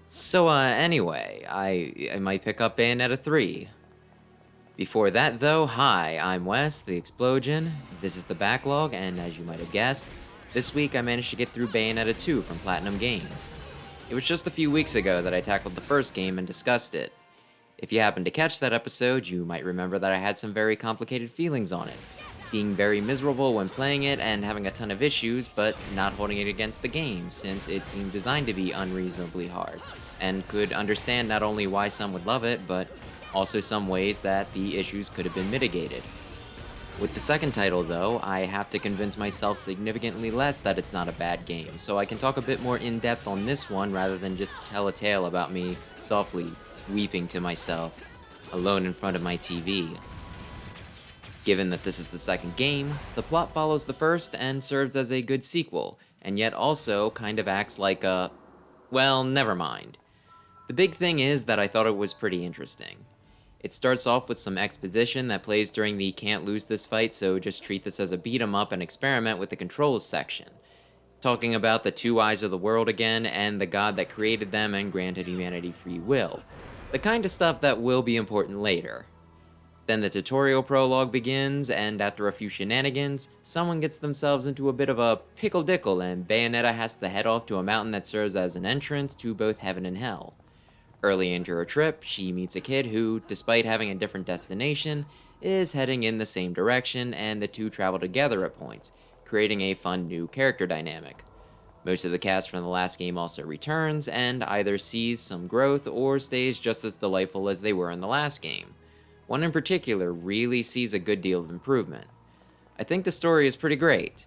Anyway, I might pick up Bayonetta 3. Before that, though, hi, I'm Wes, the Explosion. This is the backlog, and as you might have guessed, this week I managed to get through Bayonetta 2 from Platinum Games. It was just a few weeks ago that I tackled the first game and discussed it. If you happened to catch that episode, you might remember that I had some very complicated feelings on it. Being very miserable when playing it and having a ton of issues, but not holding it against the game, since it seemed designed to be unreasonably hard, and could understand not only why some would love it, but also some ways that the issues could have been mitigated. With the second title, though, I have to convince myself significantly less that it's not a bad game, so I can talk a bit more in depth on this one rather than just tell a tale about me softly weeping to myself, alone in front of my TV. Given that this is the second game, the plot follows the first and serves as a good sequel, and yet also kind of acts like a... well, never mind. The big thing is that I thought it was pretty interesting. It starts off with some exposition that plays during the can't lose this fight, so just treat this as a beat 'em up and experiment with the controls section. Talking about the two eyes of the world again, and the god that created them and granted humanity free will. The kind of stuff that will be important later. Then the tutorial prologue begins, and after a few shenanigans, someone gets themselves into a bit of a pickle-dickle, and Bayonetta has to head off to a mountain that serves as an entrance to both heaven and hell. Early into her trip, she meets a kid who, despite having a different destination, is heading in the same direction, and the two travel together at points, creating a fun new character dynamic. Most of the cast from the last game also returns, and either sees some growth or stays just as delightful as they were in the last game. One in particular really sees a good deal of improvement. I think the story is pretty great.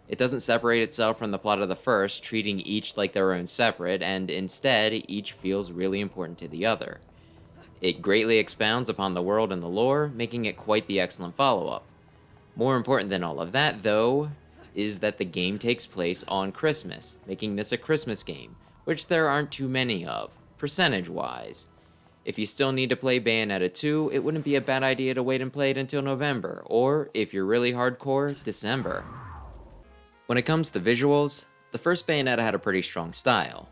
It doesn't separate itself from the plot of the first, treating each like their own separate, and instead, each feels really important to the other. It greatly expounds upon the world and the lore, making it quite the excellent follow-up. More important than all of that, though, is that the game takes place on Christmas, making this a Christmas game, which there aren't too many of, percentage-wise. If you still need to play Bayonetta 2, it wouldn't be a bad idea to wait and play it until November, or, if you're really hardcore, December. When it comes to visuals, the first Bayonetta had a pretty strong style.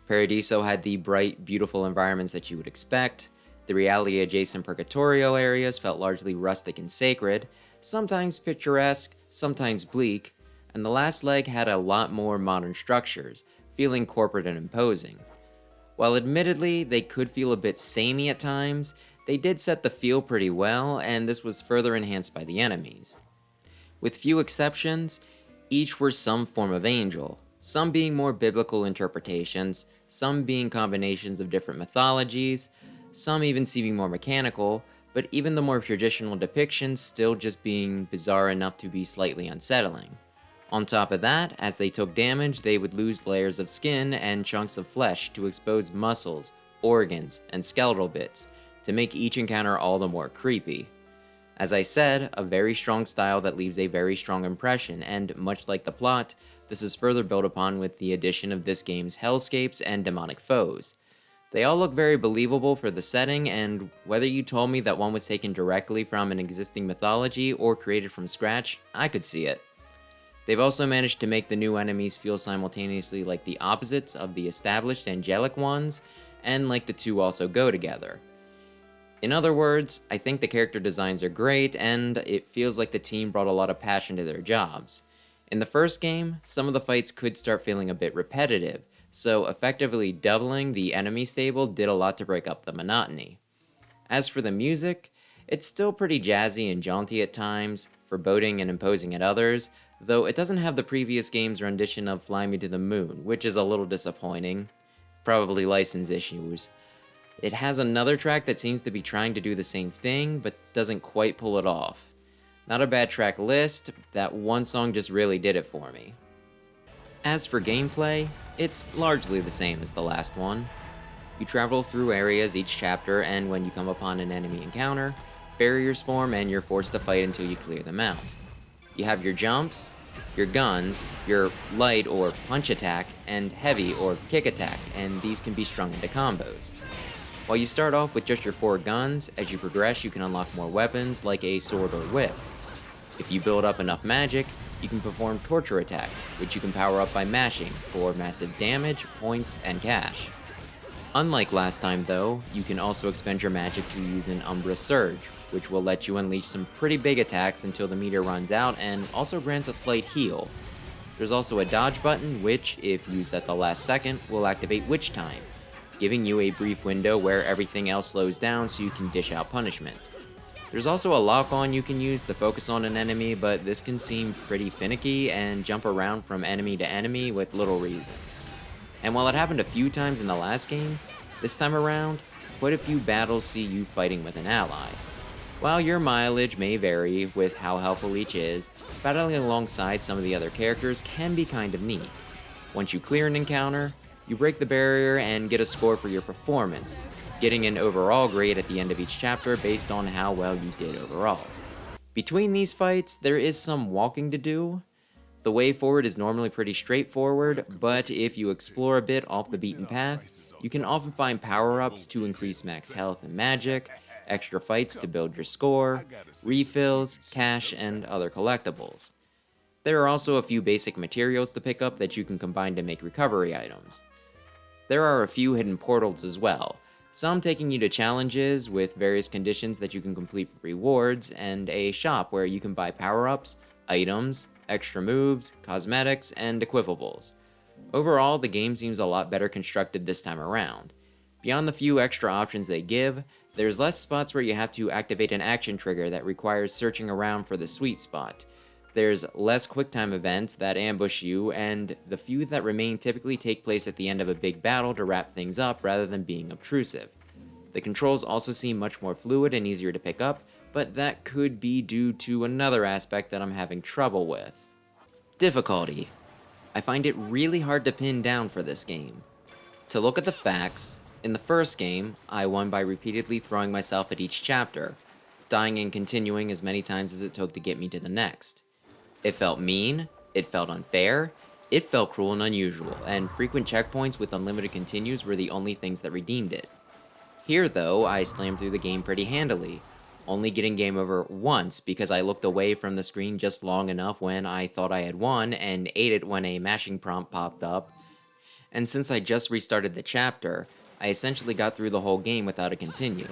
Paradiso had the bright, beautiful environments that you would expect, the reality-adjacent Purgatorio areas felt largely rustic and sacred, sometimes picturesque, sometimes bleak, and the last leg had a lot more modern structures, feeling corporate and imposing. While admittedly they could feel a bit samey at times, they did set the feel pretty well, and this was further enhanced by the enemies. With few exceptions, each were some form of angel, some being more biblical interpretations, some being combinations of different mythologies, some even seeming more mechanical, but even the more traditional depictions still just being bizarre enough to be slightly unsettling. On top of that, as they took damage, they would lose layers of skin and chunks of flesh to expose muscles, organs, and skeletal bits, to make each encounter all the more creepy. As I said, a very strong style that leaves a very strong impression, and much like the plot, this is further built upon with the addition of this game's hellscapes and demonic foes. They all look very believable for the setting, and whether you told me that one was taken directly from an existing mythology or created from scratch, I could see it. They've also managed to make the new enemies feel simultaneously like the opposites of the established angelic ones, and like the two also go together. In other words, I think the character designs are great, and it feels like the team brought a lot of passion to their jobs. In the first game, some of the fights could start feeling a bit repetitive, so effectively doubling the enemy stable did a lot to break up the monotony. As for the music, it's still pretty jazzy and jaunty at times, foreboding and imposing at others, though it doesn't have the previous game's rendition of Fly Me to the Moon, which is a little disappointing. Probably license issues. It has another track that seems to be trying to do the same thing, but doesn't quite pull it off. Not a bad track list, that one song just really did it for me. As for gameplay, it's largely the same as the last one. You travel through areas each chapter, and when you come upon an enemy encounter, barriers form and you're forced to fight until you clear them out. You have your jumps, your guns, your light or punch attack, and heavy or kick attack, and these can be strung into combos. While you start off with just your 4 guns, as you progress you can unlock more weapons like a sword or whip. If you build up enough magic, you can perform torture attacks, which you can power up by mashing for massive damage, points, and cash. Unlike last time though, you can also expend your magic to use an Umbra Surge, which will let you unleash some pretty big attacks until the meter runs out and also grants a slight heal. There's also a dodge button which, if used at the last second, will activate Witch Time, giving you a brief window where everything else slows down so you can dish out punishment. There's also a lock-on you can use to focus on an enemy, but this can seem pretty finicky and jump around from enemy to enemy with little reason. And while it happened a few times in the last game, this time around, quite a few battles see you fighting with an ally. While your mileage may vary with how helpful each is, battling alongside some of the other characters can be kind of neat. Once you clear an encounter, you break the barrier and get a score for your performance, getting an overall grade at the end of each chapter based on how well you did overall. Between these fights, there is some walking to do. The way forward is normally pretty straightforward, but if you explore a bit off the beaten path, you can often find power-ups to increase max health and magic, extra fights to build your score, refills, cash, and other collectibles. There are also a few basic materials to pick up that you can combine to make recovery items. There are a few hidden portals as well, some taking you to challenges with various conditions that you can complete for rewards, and a shop where you can buy power-ups, items, extra moves, cosmetics, and equipables. Overall, the game seems a lot better constructed this time around. Beyond the few extra options they give, there's less spots where you have to activate an action trigger that requires searching around for the sweet spot. There's less QuickTime events that ambush you, and the few that remain typically take place at the end of a big battle to wrap things up rather than being obtrusive. The controls also seem much more fluid and easier to pick up, but that could be due to another aspect that I'm having trouble with. Difficulty. I find it really hard to pin down for this game. To look at the facts, in the first game, I won by repeatedly throwing myself at each chapter, dying and continuing as many times as it took to get me to the next. It felt mean, it felt unfair, it felt cruel and unusual, and frequent checkpoints with unlimited continues were the only things that redeemed it. Here though, I slammed through the game pretty handily, only getting game over once because I looked away from the screen just long enough when I thought I had won and ate it when a mashing prompt popped up, and since I just restarted the chapter, I essentially got through the whole game without a continue.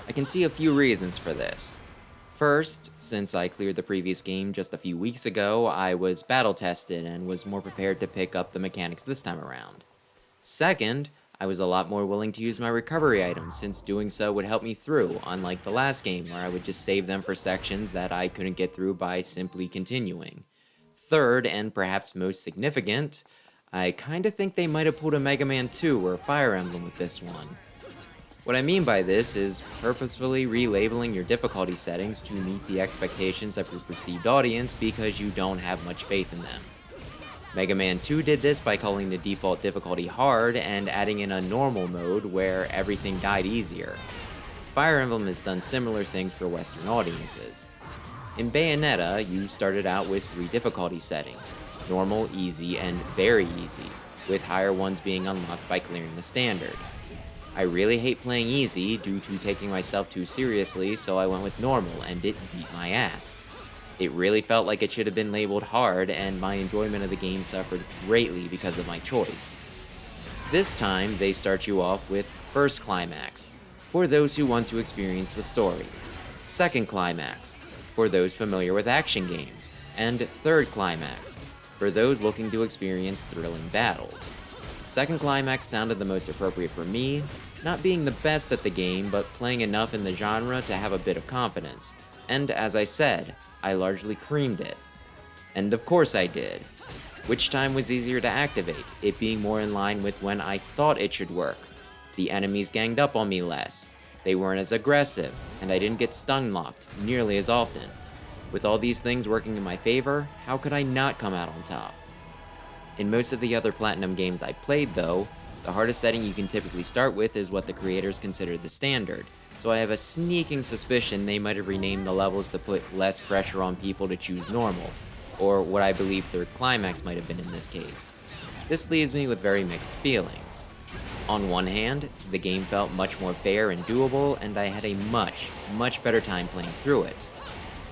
I can see a few reasons for this. First, since I cleared the previous game just a few weeks ago, I was battle tested and was more prepared to pick up the mechanics this time around. Second, I was a lot more willing to use my recovery items since doing so would help me through, unlike the last game where I would just save them for sections that I couldn't get through by simply continuing. Third, and perhaps most significant, I kinda think they might have pulled a Mega Man 2 or Fire Emblem with this one. What I mean by this is purposefully relabeling your difficulty settings to meet the expectations of your perceived audience because you don't have much faith in them. Mega Man 2 did this by calling the default difficulty hard and adding in a normal mode where everything died easier. Fire Emblem has done similar things for Western audiences. In Bayonetta, you started out with 3 difficulty settings, normal, easy, and very easy, with higher ones being unlocked by clearing the standard. I really hate playing easy due to taking myself too seriously, so I went with normal and it beat my ass. It really felt like it should have been labeled hard, and my enjoyment of the game suffered greatly because of my choice. This time, they start you off with First Climax, for those who want to experience the story, Second Climax, for those familiar with action games, and Third Climax, for those looking to experience thrilling battles. Second Climax sounded the most appropriate for me, not being the best at the game, but playing enough in the genre to have a bit of confidence, and as I said, I largely creamed it. And of course I did. Which time was easier to activate, it being more in line with when I thought it should work. The enemies ganged up on me less, they weren't as aggressive, and I didn't get stun locked nearly as often. With all these things working in my favor, how could I not come out on top? In most of the other Platinum games I played though, the hardest setting you can typically start with is what the creators consider the standard, so I have a sneaking suspicion they might have renamed the levels to put less pressure on people to choose normal, or what I believe Third Climax might have been in this case. This leaves me with very mixed feelings. On one hand, the game felt much more fair and doable, and I had a much better time playing through it.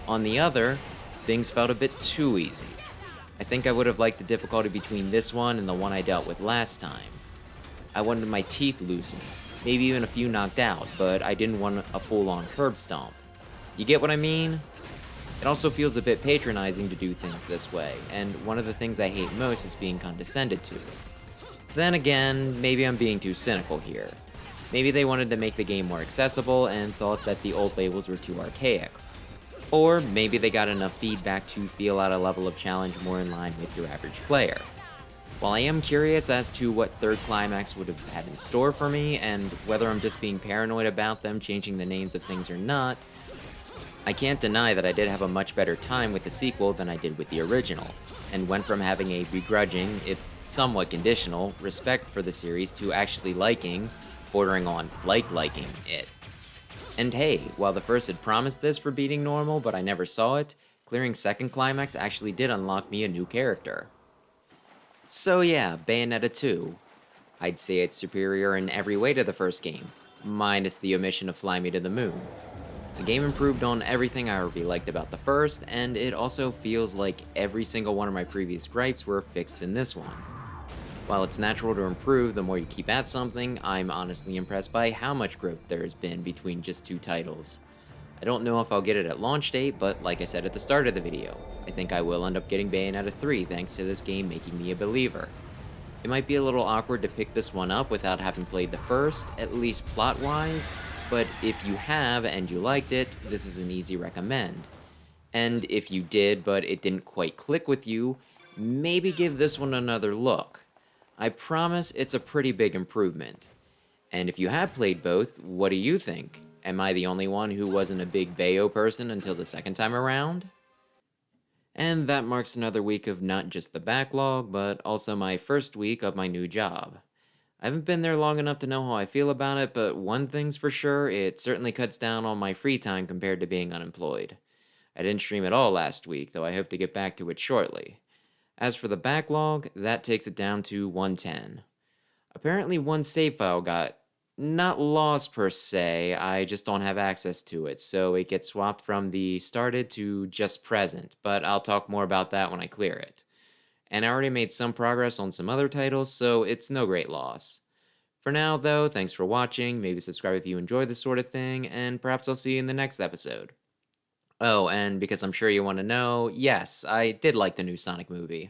On the other, things felt a bit too easy. I think I would have liked the difficulty between this one and the one I dealt with last time. I wanted my teeth loosened, maybe even a few knocked out, but I didn't want a full-on curb stomp. You get what I mean? It also feels a bit patronizing to do things this way, and one of the things I hate most is being condescended to. Then again, maybe I'm being too cynical here. Maybe they wanted to make the game more accessible and thought that the old labels were too archaic. Or maybe they got enough feedback to feel out a level of challenge more in line with your average player. While I am curious as to what third climax would have had in store for me, and whether I'm just being paranoid about them changing the names of things or not, I can't deny that I did have a much better time with the sequel than I did with the original, and went from having a begrudging, if somewhat conditional, respect for the series to actually liking, bordering on liking it. And hey, while the first had promised this for beating normal but I never saw it, clearing second climax actually did unlock me a new character. So yeah, Bayonetta 2. I'd say it's superior in every way to the first game, minus the omission of Fly Me to the Moon. The game improved on everything I already liked about the first, and it also feels like every single one of my previous gripes were fixed in this one. While it's natural to improve the more you keep at something, I'm honestly impressed by how much growth there has been between just two titles. I don't know if I'll get it at launch date, but like I said at the start of the video, I think I will end up getting Bayonetta 3 thanks to this game making me a believer. It might be a little awkward to pick this one up without having played the first, at least plot-wise, but if you have and you liked it, this is an easy recommend. And if you did but it didn't quite click with you, maybe give this one another look. I promise it's a pretty big improvement. And if you have played both, what do you think? Am I the only one who wasn't a big Bayo person until the second time around? And that marks another week of not just the backlog, but also my first week of my new job. I haven't been there long enough to know how I feel about it, but one thing's for sure, it certainly cuts down on my free time compared to being unemployed. I didn't stream at all last week, though I hope to get back to it shortly. As for the backlog, that takes it down to 110. Apparently one save file got not lost per se, I just don't have access to it, so it gets swapped from the started to just present, but I'll talk more about that when I clear it. And I already made some progress on some other titles, so it's no great loss. For now, though, thanks for watching, maybe subscribe if you enjoy this sort of thing, and perhaps I'll see you in the next episode. Oh, and because I'm sure you want to know, yes, I did like the new Sonic movie.